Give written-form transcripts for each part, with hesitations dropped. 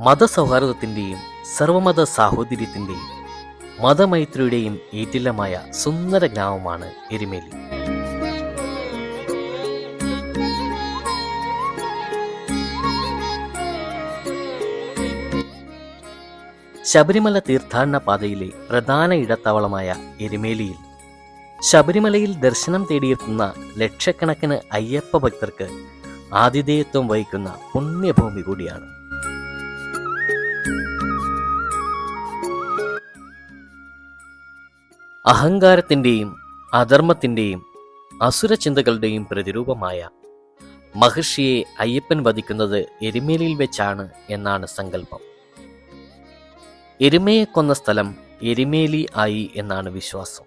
മതസൗഹാർദ്ദത്തിൻ്റെയും സർവമത സാഹോദര്യത്തിൻ്റെയും മതമൈത്രിയുടെയും ഈറ്റില്ലമായ സുന്ദര ഗ്രാമമാണ് എരുമേലി. ശബരിമല തീർത്ഥാടന പാതയിലെ പ്രധാന ഇടത്താവളമായ എരുമേലിയിൽ ശബരിമലയിൽ ദർശനം തേടിയെത്തുന്ന ലക്ഷക്കണക്കിന് അയ്യപ്പ ഭക്തർക്ക് ആതിഥേയത്വം വഹിക്കുന്ന പുണ്യഭൂമി കൂടിയാണ്. അഹങ്കാരത്തിൻ്റെയും അധർമ്മത്തിൻ്റെയും അസുരചിന്തകളുടെയും പ്രതിരൂപമായ മഹർഷിയെ അയ്യപ്പൻ വധിക്കുന്നത് എരുമേലിയിൽ വെച്ചാണ് എന്നാണ് സങ്കല്പം. എരുമയെ കൊന്ന സ്ഥലം എരുമേലി ആയി എന്നാണ് വിശ്വാസം.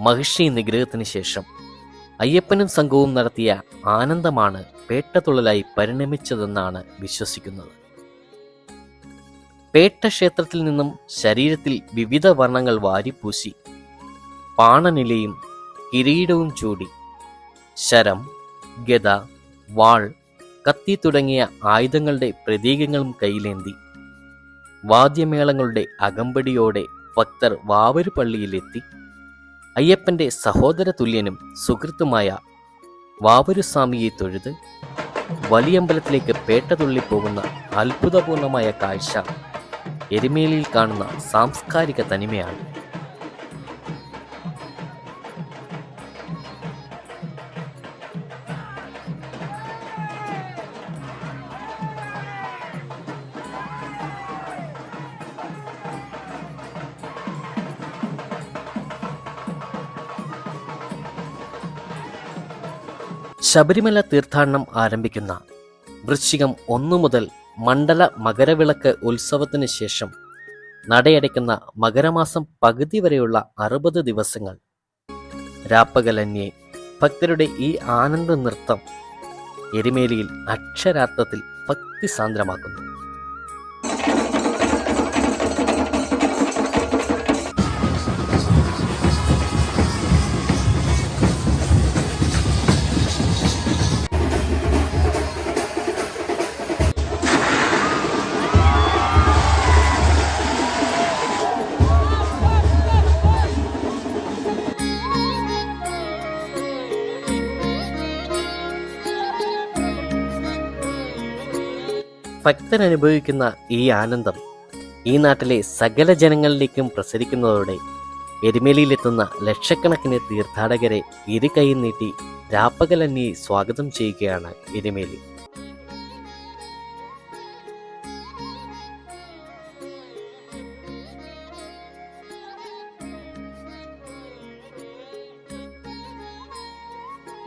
മഹർഷി നിഗ്രഹത്തിന് ശേഷം അയ്യപ്പനും സംഘവും നടത്തിയ ആനന്ദമാണ് പേട്ടതുള്ളലായി പരിണമിച്ചതെന്നാണ് വിശ്വസിക്കുന്നത്. പേട്ട ക്ഷേത്രത്തിൽ നിന്നും ശരീരത്തിൽ വിവിധ വർണ്ണങ്ങൾ വാരിപ്പൂശി പാണനിലയും കിരീടവും ചൂടി ശരം, ഗദ, വാൾ, കത്തി തുടങ്ങിയ ആയുധങ്ങളുടെ പ്രതീകങ്ങളും കയ്യിലേന്തി വാദ്യമേളങ്ങളുടെ അകമ്പടിയോടെ ഭക്തർ വാവരു പള്ളിയിലെത്തി അയ്യപ്പന്റെ സഹോദര തുല്യനും സുഹൃത്തുമായ വാവരുസ്വാമിയെ തൊഴുത് വലിയമ്പലത്തിലേക്ക് പേട്ടതുള്ളിപ്പോകുന്ന അത്ഭുതപൂർണമായ കാഴ്ച എരുമേലിയിൽ കാണുന്ന സാംസ്കാരിക തനിമയാണ്. ശബരിമല തീർത്ഥാടനം ആരംഭിക്കുന്ന വൃശ്ചികം 1 മുതൽ മണ്ഡല മകരവിളക്ക് ഉത്സവത്തിന് ശേഷം നടയടയ്ക്കുന്ന മകരമാസം പകുതി വരെയുള്ള 60 ദിവസങ്ങൾ രാപ്പകലന്യേ ഭക്തരുടെ ഈ ആനന്ദ നൃത്തം എരുമേലിയിൽ അക്ഷരാർത്ഥത്തിൽ ഭക്തിസാന്ദ്രമാക്കുന്നു. ഭക്തരനുഭവിക്കുന്ന ഈ ആനന്ദം ഈ നാട്ടിലെ സകല ജനങ്ങളിലേക്കും പ്രസരിക്കുന്നതോടെ എരുമേലിയിലെത്തുന്ന ലക്ഷക്കണക്കിന് തീർത്ഥാടകരെ ഇരു കൈ നീട്ടി രാപ്പകലന്യെ സ്വാഗതം ചെയ്യുകയാണ് എരുമേലി.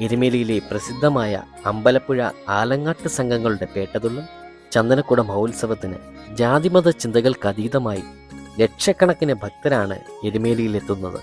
എരുമേലിയിലെ പ്രസിദ്ധമായ അമ്പലപ്പുഴ ആലങ്ങാട്ട് സംഘങ്ങളുടെ പേട്ടതുള്ളൽ, ചന്ദനക്കുട മഹോത്സവത്തിന് ജാതിമത ചിന്തകൾക്കതീതമായി ലക്ഷക്കണക്കിന് ഭക്തരാണ് എരുമേലിയിലെത്തുന്നത്.